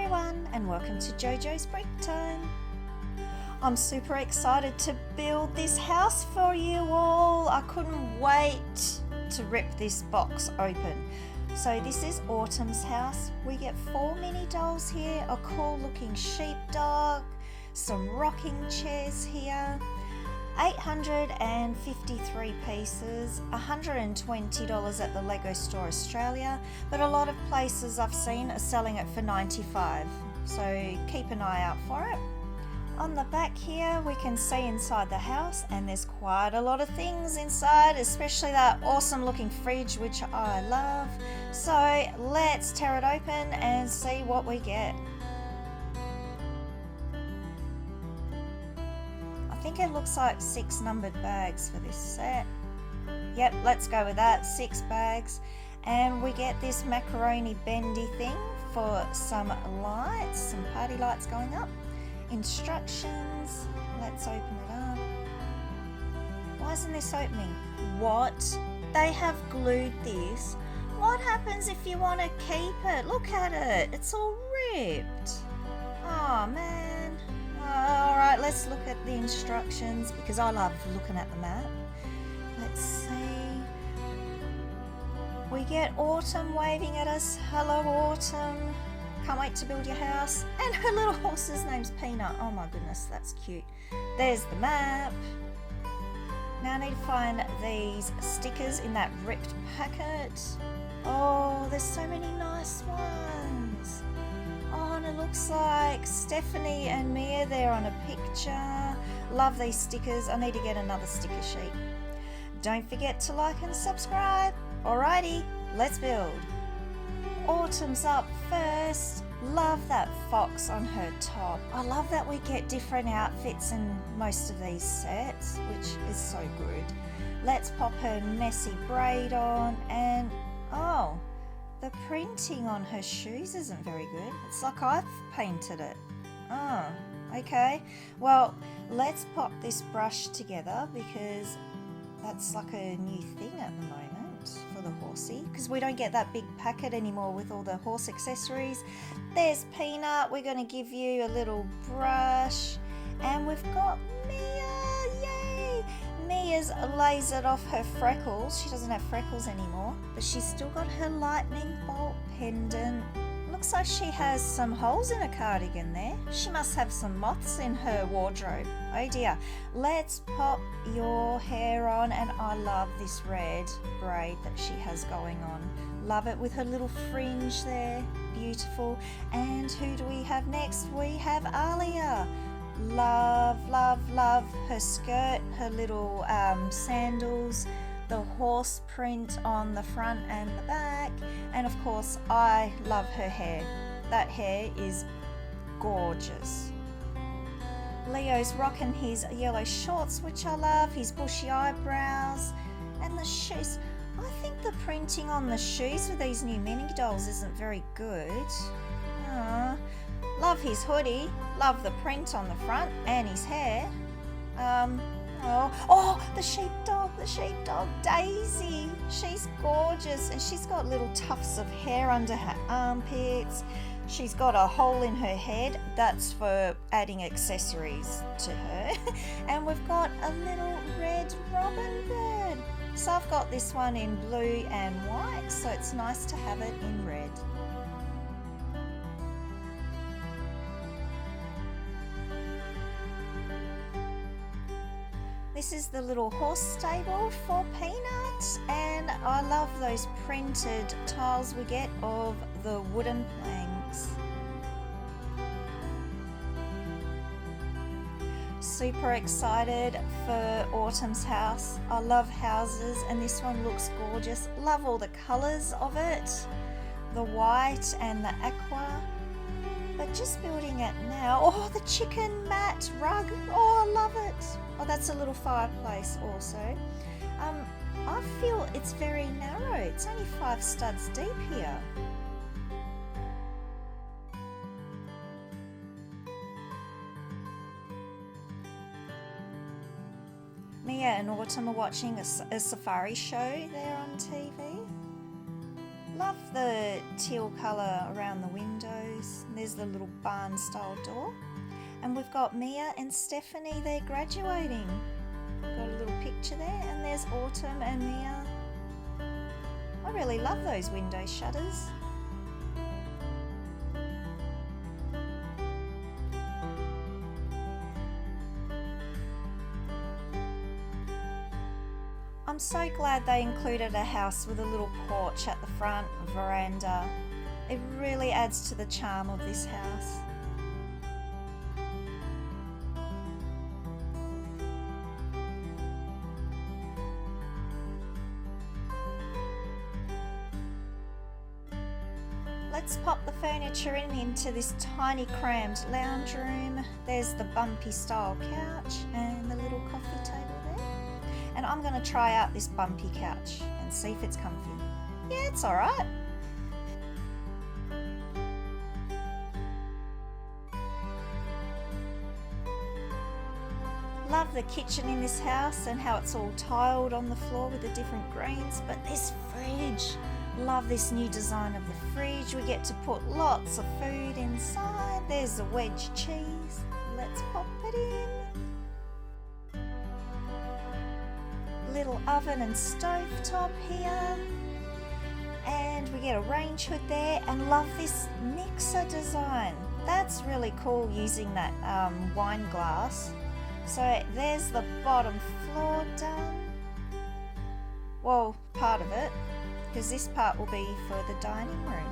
everyone and welcome to JoJo's Break Time. I'm super excited to build this house for you all. I couldn't wait to rip this box open. So this is Autumn's house. We get 4 mini dolls here, a cool looking sheepdog, some rocking chairs here, 853 pieces, $120 at the Lego Store Australia, but a lot of places I've seen are selling it for $95, so keep an eye out for it. On the back here we can see inside the house, and there's quite a lot of things inside, especially that awesome looking fridge which I love. So let's tear it open and see what we get. I think it looks like 6 numbered bags for this set. Yep, let's go with that, 6 bags. And we get this macaroni bendy thing for some lights, some party lights going up. Instructions, let's open it up. Why isn't this opening? What? They have glued this. What happens if you want to keep it? Look at it, it's all ripped. Oh man. Alright, let's look at the instructions because I love looking at the map. Let's see. We get Autumn waving at us. Hello Autumn. Can't wait to build your house. And her little horse's name's Peanut. Oh my goodness, that's cute. There's the map. Now I need to find these stickers in that ripped packet. Oh, there's so many nice ones. Oh, and it looks like Stephanie and Mia there on a picture. Love these stickers. I need to get another sticker sheet. Don't forget to like and subscribe. Alrighty, let's build. Autumn's up first. Love that fox on her top. I love that we get different outfits in most of these sets, which is so good. Let's pop her messy braid on, and oh, the printing on her shoes isn't very good. It's like I've painted it. Oh, okay. Well, let's pop this brush together because that's like a new thing at the moment for the horsey, because we don't get that big packet anymore with all the horse accessories. There's Peanut. We're going to give you a little brush, and we've got Mia. Yay! Mia's lasered off her freckles. She doesn't have freckles anymore, but she's still got her lightning bolt pendant. Looks like she has some holes in her cardigan there. She must have some moths in her wardrobe. Oh dear. Let's pop your hair on, and I love this red braid that she has going on. Love it with her little fringe there. Beautiful. And who do we have next? We have Aliyah. Love, love, love her skirt, her little sandals, the horse print on the front and the back, and of course I love her hair. That hair is gorgeous. Leo's rocking his yellow shorts, which I love, his bushy eyebrows, and the shoes. I think the printing on the shoes with these new mini dolls isn't very good. Love his hoodie, love the print on the front and his hair. The sheepdog, Daisy. She's gorgeous, and she's got little tufts of hair under her armpits. She's got a hole in her head. That's for adding accessories to her. And we've got a little red robin bird. So I've got this one in blue and white, so it's nice to have it in red. This is the little horse stable for Peanut, and I love those printed tiles we get of the wooden planks. Super excited for Autumn's house. I love houses, and this one looks gorgeous. Love all the colours of it, the white and the aqua. But just building it now. Oh, the chicken mat rug. Oh, I love it. Oh, that's a little fireplace also. I feel it's very narrow. It's only 5 studs deep here. Mia and Autumn are watching a safari show there on TV. Love the teal colour around the windows. There's There's the little barn style door. And we've got Mia and Stephanie, they're graduating. Got a little picture there, and there's Autumn and Mia. I really love those window shutters. I'm so glad they included a house with a little porch at the front, veranda. It really adds to the charm of this house. Let's pop the furniture into this tiny crammed lounge room. There's the bumpy style couch and the little coffee table there. And I'm going to try out this bumpy couch and see if it's comfy. Yeah, it's alright. Love the kitchen in this house and how it's all tiled on the floor with the different greens. But this fridge, love this new design of the fridge. We get to put lots of food inside. There's the wedge cheese. Let's pop it in. Little oven and stove top here. And we get a range hood there, and love this mixer design. That's really cool, using that wine glass. So there's the bottom floor done. Well, part of it, because this part will be for the dining room.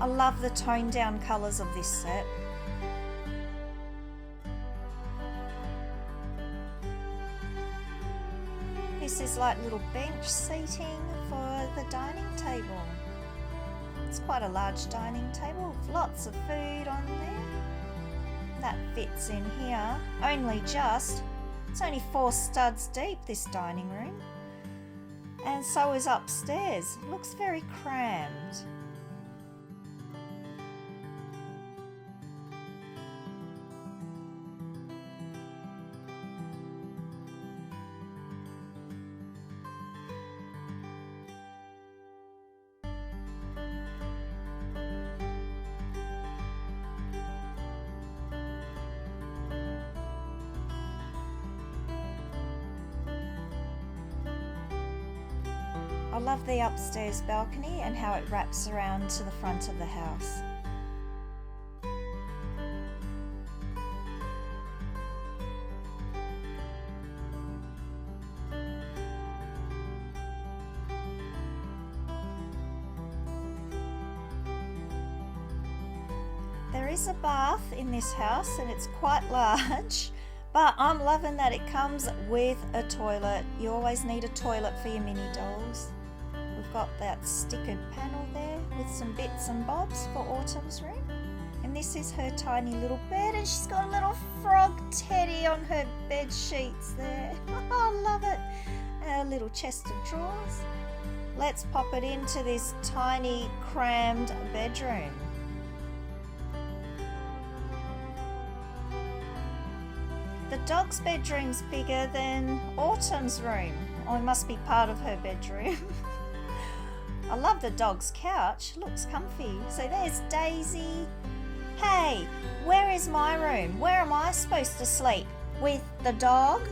I love the toned down colours of this set. This is like little bench seating for the dining table. It's quite a large dining table with lots of food on there. That fits in here. It's only 4 studs deep, this dining room. And so is upstairs. It looks very crammed. I love the upstairs balcony and how it wraps around to the front of the house. There is a bath in this house and it's quite large, but I'm loving that it comes with a toilet. You always need a toilet for your mini dolls. We've got that stickered panel there with some bits and bobs for Autumn's room. And this is her tiny little bed, and she's got a little frog teddy on her bed sheets there. I love it. And a little chest of drawers. Let's pop it into this tiny crammed bedroom. The dog's bedroom's bigger than Autumn's room. Oh, it must be part of her bedroom. I love the dog's couch. Looks comfy. So there's Daisy. Hey, where is my room? Where am I supposed to sleep? With the dog?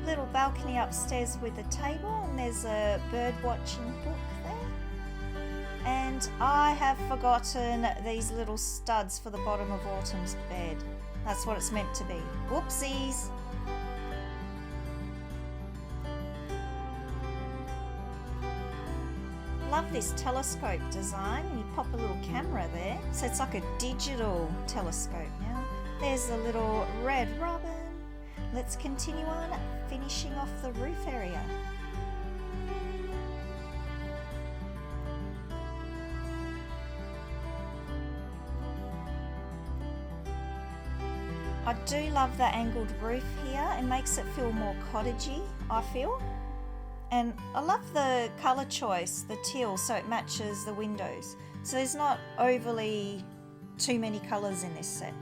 Little balcony upstairs with a table, and there's a bird watching book there. And I have forgotten these little studs for the bottom of Autumn's bed. That's what it's meant to be. Whoopsies. Love this telescope design, and you pop a little camera there, so it's like a digital telescope now. There's a little red robin. Let's continue on, finishing off the roof area. I do love the angled roof here. It makes it feel more cottagey, I feel. And I love the colour choice, the teal, so it matches the windows. So there's not overly too many colours in this set.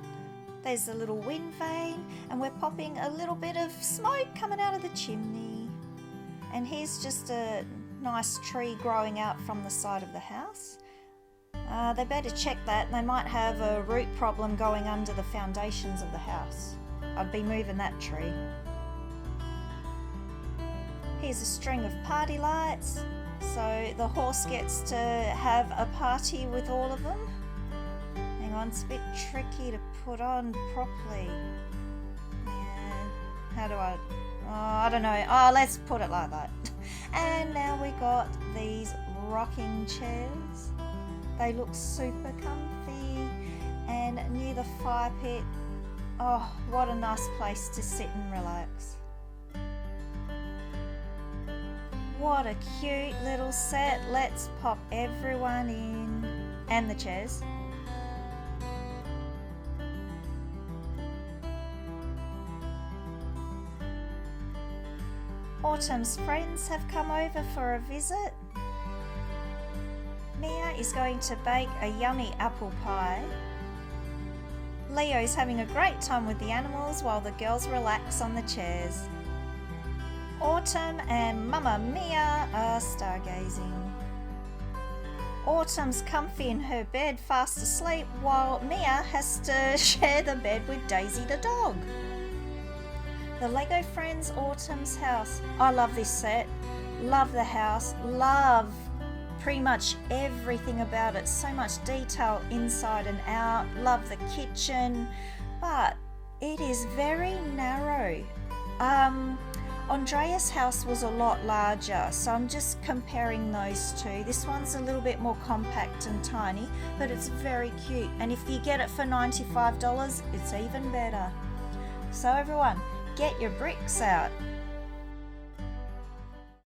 There's a little wind vane, and we're popping a little bit of smoke coming out of the chimney. And here's just a nice tree growing out from the side of the house. They better check that. They might have a root problem going under the foundations of the house. I'd be moving that tree. Here's a string of party lights, so the horse gets to have a party with all of them. Hang on, it's a bit tricky to put on properly. Yeah, how do I don't know. Oh, let's put it like that. And now we got these rocking chairs. They look super comfy, and near the fire pit. Oh, what a nice place to sit and relax. What a cute little set. Let's pop everyone in. And the chairs. Autumn's friends have come over for a visit. Mia is going to bake a yummy apple pie. Leo's having a great time with the animals while the girls relax on the chairs. Autumn and Mama Mia are stargazing. Autumn's comfy in her bed fast asleep while Mia has to share the bed with Daisy the dog. The Lego Friends Autumn's house. I love this set. Love the house. Love pretty much everything about it. So much detail inside and out. Love the kitchen. But it is very narrow. Andrea's house was a lot larger, so I'm just comparing those two. This one's a little bit more compact and tiny, but it's very cute. And if you get it for $95, it's even better. So everyone, get your bricks out.